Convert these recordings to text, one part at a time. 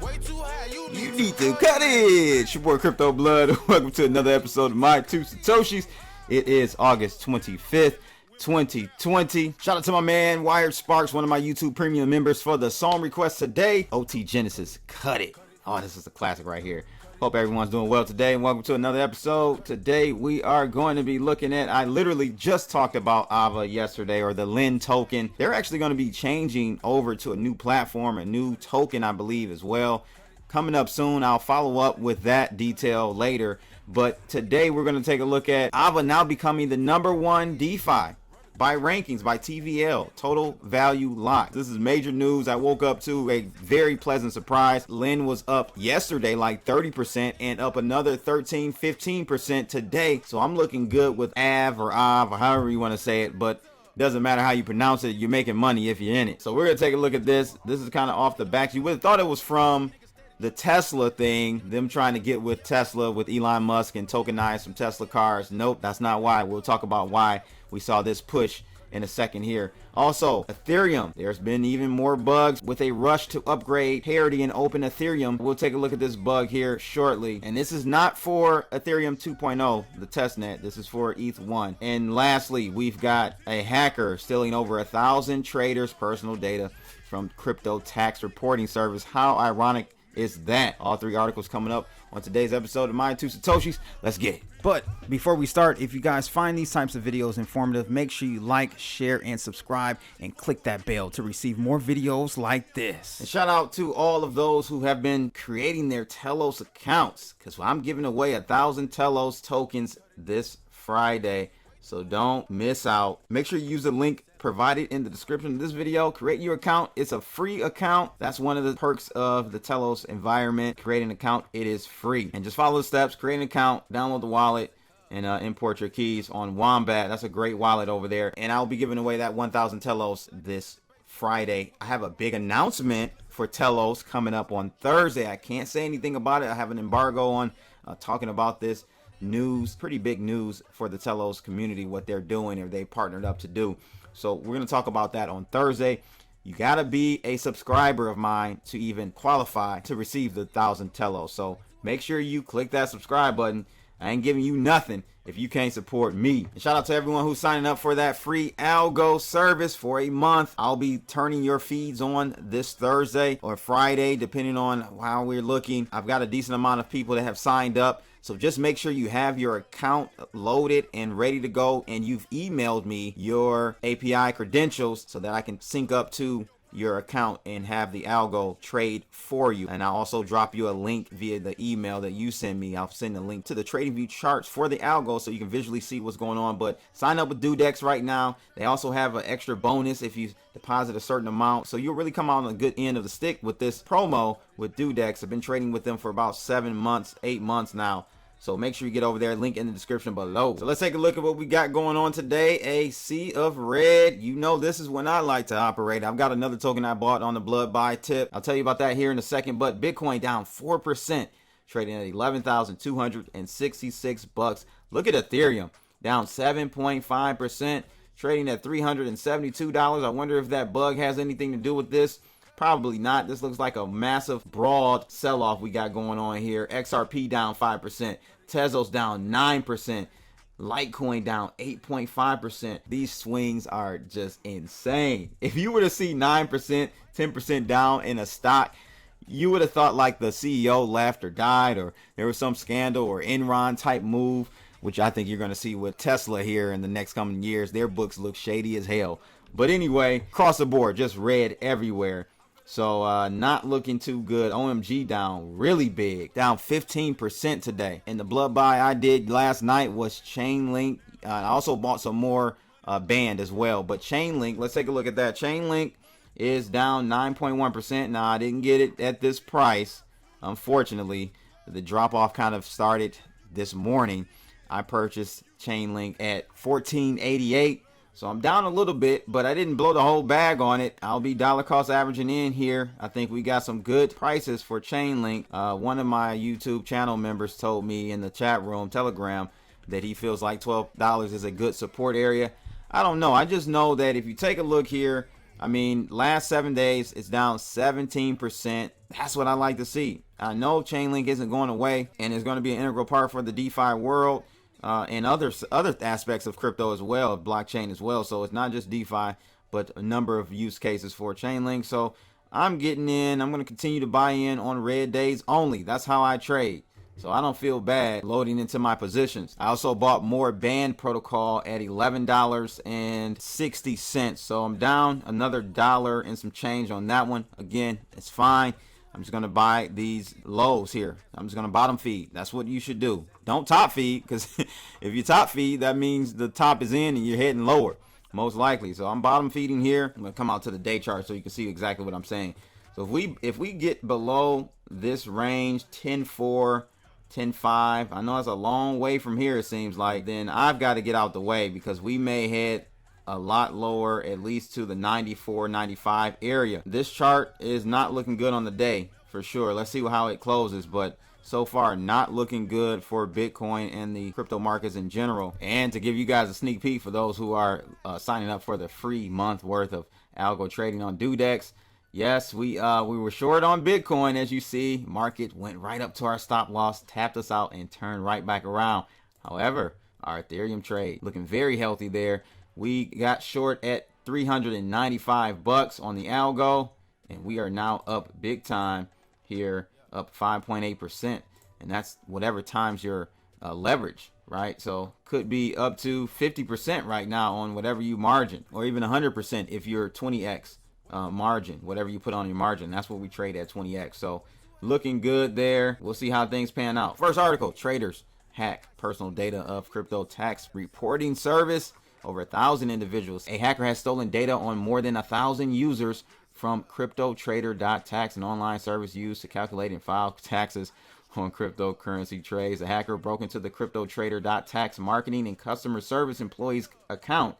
You need to cut it. It's your boy Crypto Blood. Welcome to another episode of My Two Satoshis. It is August 25th, 2020. Shout out to my man Wired Sparks, one of my YouTube premium members, for the song request today. OT Genesis, Cut It. Oh, this is a classic right here. Hope everyone's doing well today, and welcome to another episode. Today we are going to be looking at, I literally just talked about Aave yesterday, or the Lin token. They're actually going to be changing over to a new platform, a new token, I believe, as well. Coming up soon. I'll follow up with that detail later. But today we're going to take a look at Aave now becoming the #1 DeFi by rankings, by TVL, total value locked. This is major news. I woke up to a very pleasant surprise. Lin was up yesterday like 30% and up another 13-15% today. So I'm looking good with Aave or however you want to say it, but doesn't matter how you pronounce it, you're making money if you're in it. So we're going to take a look at this. This is kind of off the back. You would have thought it was from the Tesla thing, them trying to get with Tesla, with Elon Musk, and tokenize some Tesla cars. Nope, that's not why. We'll talk about why we saw this push in a second here. Also, Ethereum, there's been even more bugs with a rush to upgrade Parity and OpenEthereum. We'll take a look at this bug here shortly. And this is not for Ethereum 2.0, the testnet. This is for ETH1. And lastly, we've got a hacker stealing over 1,000 traders' personal data from CryptoTax reporting service. How ironic is that? All three articles coming up on today's episode of My Two Satoshis. Let's get it. But before we start, if you guys find these types of videos informative, make sure you like, share, and subscribe, and click that bell to receive more videos like this. And shout out to all of those who have been creating their Telos accounts, because I'm giving away 1,000 Telos tokens this Friday. So don't miss out. Make sure you use the link provided in the description of this video. Create your account. It's a free account. That's one of the perks of the Telos environment. Create an account. It is free. And just follow the steps. Create an account. Download the wallet. And import your keys on Wombat. That's a great wallet over there. And I'll be giving away that 1,000 Telos this Friday. I have a big announcement for Telos coming up on Thursday. I can't say anything about it. I have an embargo on talking about this news. Pretty big news for the Telos community, what they're doing or they partnered up to do. So we're going to talk about that on Thursday. You got to be a subscriber of mine to even qualify to receive the 1,000 Telos. So make sure you click that subscribe button. I ain't giving you nothing if you can't support me. And shout out to everyone who's signing up for that free algo service for a month. I'll be turning your feeds on this Thursday or Friday, depending on how we're looking. I've got a decent amount of people that have signed up. So just make sure you have your account loaded and ready to go, and you've emailed me your API credentials so that I can sync up to your account and have the algo trade for you. And I'll also drop you a link via the email that you send me. I'll send a link to the trading view charts for the algo so you can visually see what's going on. But sign up with Dudex right now. They also have an extra bonus if you deposit a certain amount. So you'll really come out on a good end of the stick with this promo with Dudex. I've been trading with them for about 7 months, 8 months now. So make sure you get over there, link in the description below. So let's take a look at what we got going on today. A sea of red. You know, this is when I like to operate. I've got another token I bought on the blood buy tip. I'll tell you about that here in a second. But Bitcoin down 4%, trading at 11,266 bucks. Look at Ethereum down 7.5%, trading at $372. I wonder if that bug has anything to do with this. Probably not. This looks like a massive broad sell-off we got going on here. XRP down 5%. Tezos down 9%. Litecoin down 8.5%. These swings are just insane. If you were to see 9%, 10% down in a stock, you would have thought like the CEO left or died, or there was some scandal or Enron type move, which I think you're going to see with Tesla here in the next coming years. Their books look shady as hell. But anyway, across the board, just red everywhere. So not looking too good. OMG down really big, down 15% today. And the blood buy I did last night was Chainlink. I also bought some more Band as well. But Chainlink, let's take a look at that. Chainlink is down 9.1%. Now, I didn't get it at this price. Unfortunately, the drop off kind of started this morning. I purchased Chainlink at $14.88. So I'm down a little bit, but I didn't blow the whole bag on it. I'll be dollar cost averaging in here. I think we got some good prices for Chainlink. One of my YouTube channel members told me in the chat room, Telegram, that he feels like $12 is a good support area. I don't know. I just know that if you take a look here, I mean, last 7 days, it's down 17%. That's what I like to see. I know Chainlink isn't going away and is going to be an integral part for the DeFi world and other aspects of crypto as well, blockchain as well. So it's not just DeFi, but a number of use cases for Chainlink. So I'm getting in. I'm going to continue to buy in on red days only. That's how I trade. So I don't feel bad loading into my positions. I also bought more Band Protocol at $11.60. So I'm down another dollar and some change on that one. Again, it's fine. I'm just going to buy these lows here. I'm just going to bottom feed. That's what you should do. Don't top feed, because if you top feed, that means the top is in and you're heading lower, most likely. So I'm bottom feeding here. I'm going to come out to the day chart so you can see exactly what I'm saying. So if we get below this range, 10.4, 10.5, I know it's a long way from here, it seems like, then I've got to get out the way, because we may head a lot lower, at least to the 94, 95 area. This chart is not looking good on the day for sure. Let's see how it closes, but so far not looking good for Bitcoin and the crypto markets in general. And to give you guys a sneak peek for those who are signing up for the free month worth of algo trading on Dudex, yes, we were short on Bitcoin. As you see, market went right up to our stop loss, tapped us out, and turned right back around. However, our Ethereum trade looking very healthy there. We got short at 395 bucks on the algo, and we are now up big time here, up 5.8%, and that's whatever times your leverage, right? So could be up to 50% right now on whatever you margin, or even 100% if you're 20x margin, whatever you put on your margin. That's what we trade at, 20x. So looking good there. We'll see how things pan out. First article: traders hack personal data of CryptoTax reporting service. Over 1,000 individuals. A hacker has stolen data on more than 1,000 users from CryptoTrader.Tax, an online service used to calculate and file taxes on cryptocurrency trades. The hacker broke into the CryptoTrader.Tax marketing and customer service employee's account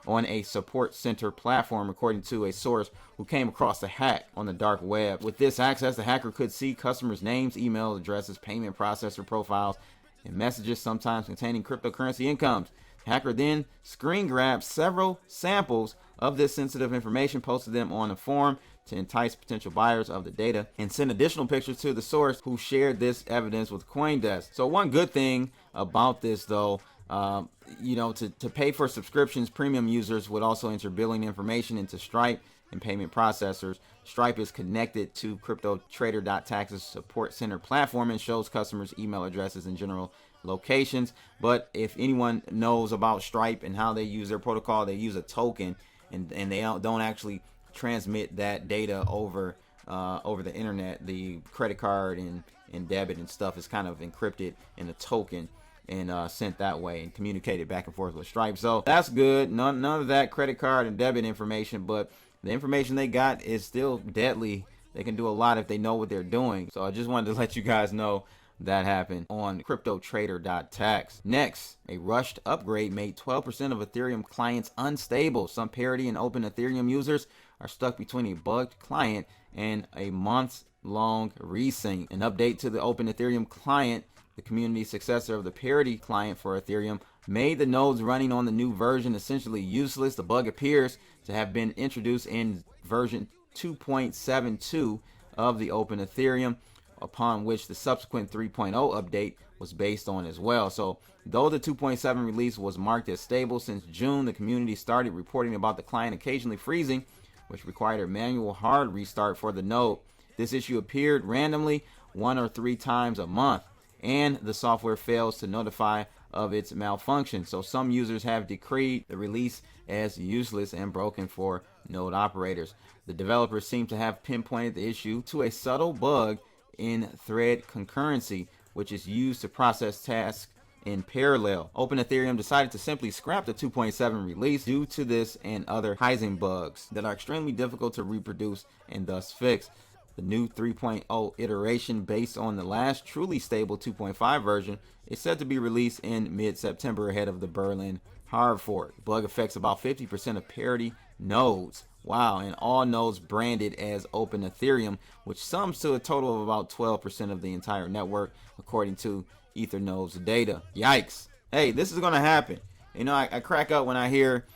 on a support center platform, according to a source who came across the hack on the dark web. With this access, the hacker could see customers' names, email addresses, payment processor profiles, and messages, sometimes containing cryptocurrency incomes. The hacker then screen grabbed several samples of this sensitive information, posted them on a forum to entice potential buyers of the data, and sent additional pictures to the source, who shared this evidence with CoinDesk. So one good thing about this, though, to pay for subscriptions, premium users would also enter billing information into Stripe and payment processors. Stripe is connected to CryptoTrader.Tax's support center platform and shows customers' email addresses and general locations. But if anyone knows about Stripe and how they use their protocol, they use a token, and they don't actually transmit that data over the internet. The credit card and debit and stuff is kind of encrypted in a token and sent that way and communicated back and forth with Stripe. So that's good. None of that credit card and debit information, but the information they got is still deadly. They can do a lot if they know what they're doing. So I just wanted to let you guys know that happened on CryptoTrader.Tax. Next, a rushed upgrade made 12% of Ethereum clients unstable. Some Parity and OpenEthereum users are stuck between a bugged client and a months-long resync. An update to the OpenEthereum client, the community successor of the Parity client for Ethereum, made the nodes running on the new version essentially useless. The bug appears to have been introduced in version 2.72 of the OpenEthereum, upon which the subsequent 3.0 update was based on as well. So though the 2.7 release was marked as stable since June, the community started reporting about the client occasionally freezing, which required a manual hard restart for the node. This issue appeared randomly 1 or 3 times a month, and the software fails to notify of its malfunction. So some users have decreed the release as useless and broken for node operators. The developers seem to have pinpointed the issue to a subtle bug in thread concurrency, which is used to process tasks in parallel. OpenEthereum decided to simply scrap the 2.7 release due to this and other Heising bugs that are extremely difficult to reproduce and thus fix. The new 3.0 iteration, based on the last truly stable 2.5 version, is set to be released in mid-September ahead of the Berlin hard fork. The bug affects about 50% of Parity nodes. Wow, and all nodes branded as OpenEthereum, which sums to a total of about 12% of the entire network, according to Ethernode's data. Yikes. Hey, this is going to happen. You know, I crack up when I hear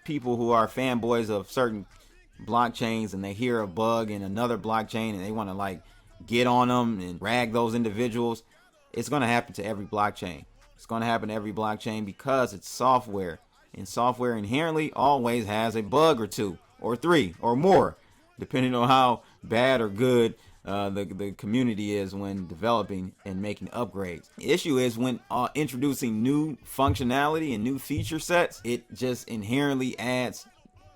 people who are fanboys of certain blockchains and they hear a bug in another blockchain and they want to like get on them and rag those individuals, it's going to happen to every blockchain. It's going to happen to every blockchain because it's software, and software inherently always has a bug or two or three or more, depending on how bad or good the community is when developing and making upgrades. The issue is when introducing new functionality and new feature sets, it just inherently adds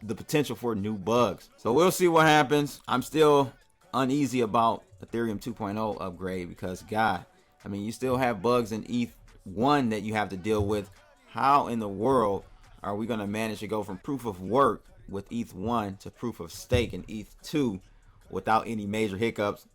the potential for new bugs. So we'll see what happens. I'm still uneasy about Ethereum 2.0 upgrade because, God, I mean, you still have bugs in ETH1 that you have to deal with. How in the world are we going to manage to go from proof of work with ETH1 to proof of stake in ETH2 without any major hiccups?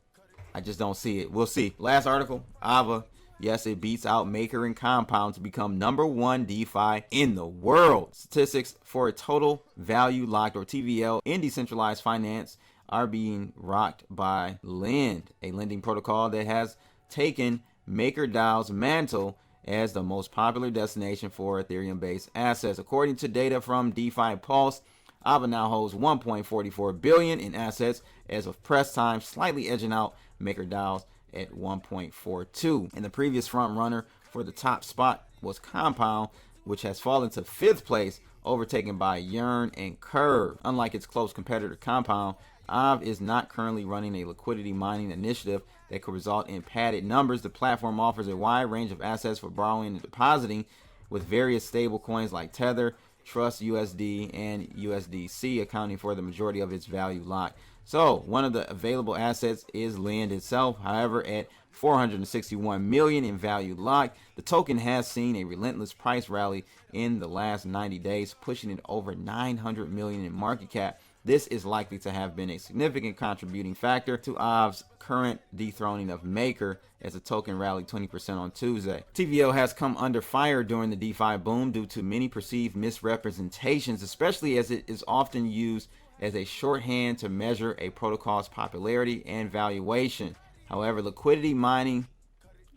I just don't see it. We'll see. Last article, Aave. Yes, it beats out Maker and Compound to become #1 DeFi in the world. Statistics for a total value locked, or TVL, in decentralized finance are being rocked by Lend, a lending protocol that has taken MakerDAO's mantle as the most popular destination for Ethereum-based assets. According to data from DeFi Pulse, Aave now holds $1.44 billion in assets as of press time, slightly edging out MakerDAO's at 1.42. And the previous front runner for the top spot was Compound, which has fallen to 5th place, overtaken by Yearn and Curve. Unlike its close competitor Compound, Aave is not currently running a liquidity mining initiative that could result in padded numbers. The platform offers a wide range of assets for borrowing and depositing, with various stable coins like Tether, Trust USD, and USDC accounting for the majority of its value locked. So one of the available assets is Lend itself. However, at $461 million in value locked, the token has seen a relentless price rally in the last 90 days, pushing it over $900 million in market cap. This is likely to have been a significant contributing factor to Aave's current dethroning of Maker, as the token rallied 20% on Tuesday. TVL has come under fire during the DeFi boom due to many perceived misrepresentations, especially as it is often used as a shorthand to measure a protocol's popularity and valuation. However, liquidity mining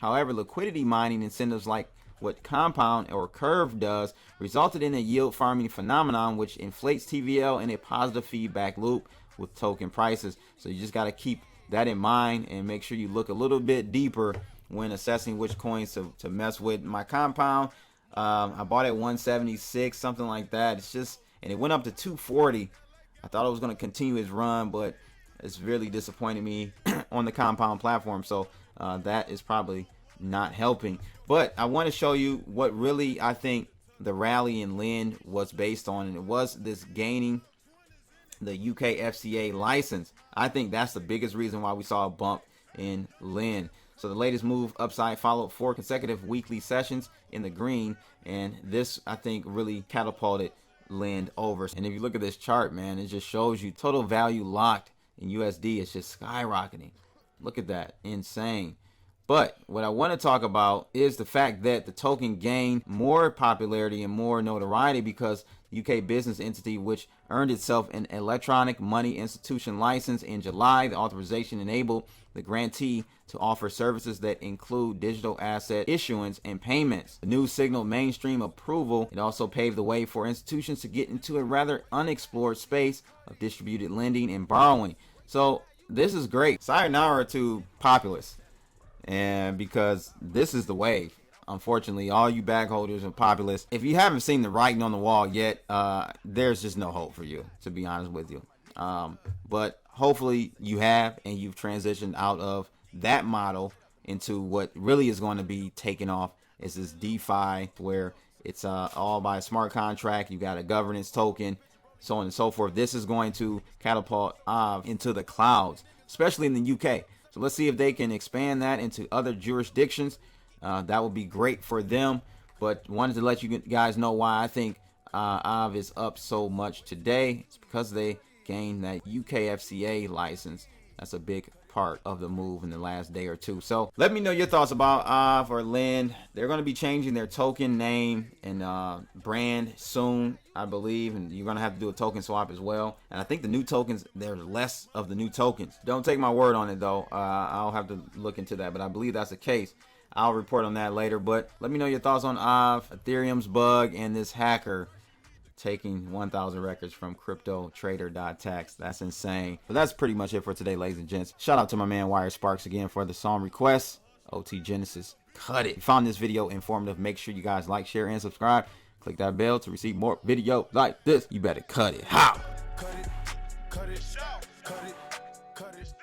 incentives like what Compound or Curve does resulted in a yield farming phenomenon which inflates TVL in a positive feedback loop with token prices. So you just got to keep that in mind and make sure you look a little bit deeper when assessing which coins to mess with. My Compound, I bought at 176, something like that. It's just, and it went up to 240. I thought it was going to continue its run, but it's really disappointed me on the Compound platform. So that is probably not helping. But I want to show you what really I think the rally in Lend was based on, and it was this gaining the UK FCA license. I think that's the biggest reason why we saw a bump in Lend. So the latest move upside followed 4 consecutive weekly sessions in the green, and this I think really catapulted Lend over. And if you look at this chart, man, it just shows you total value locked in USD. It's just skyrocketing. Look at that, insane. But what I want to talk about is the fact that the token gained more popularity and more notoriety because the UK business entity, which earned itself an electronic money institution license in July, the authorization enabled the grantee to offer services that include digital asset issuance and payments. The news signaled mainstream approval. It also paved the way for institutions to get into a rather unexplored space of distributed lending and borrowing. So this is great. Sayonara to Populous. And because this is the wave, unfortunately, all you bag holders and Populous, if you haven't seen the writing on the wall yet, there's just no hope for you, to be honest with you. But hopefully you have, and you've transitioned out of that model into what really is going to be taking off is this DeFi, where it's all by a smart contract. You got a governance token, so on and so forth. This is going to catapult Aave into the clouds, especially in the UK. So let's see if they can expand that into other jurisdictions. That would be great for them. But wanted to let you guys know why I think Aave is up so much today. It's because they gained that UK FCA license. That's a big part of the move in the last day or two. So let me know your thoughts about Aave or Lend. They're going to be changing their token name and brand soon, I believe, and you're going to have to do a token swap as well. And I think the new tokens, there's less of the new tokens. Don't take my word on it though. I'll have to look into that, but I believe that's the case. I'll report on that later. But let me know your thoughts on Aave, Ethereum's bug, and this hacker taking 1,000 records from CryptoTrader.Tax. That's insane. But that's pretty much it for today, ladies and gents. Shout out to my man Wire Sparks again for the song request. OT Genesis, cut it. If you found this video informative, make sure you guys like, share, and subscribe. Click that bell to receive more videos like this. You better cut it. How? Cut it, cut it, cut it, cut it.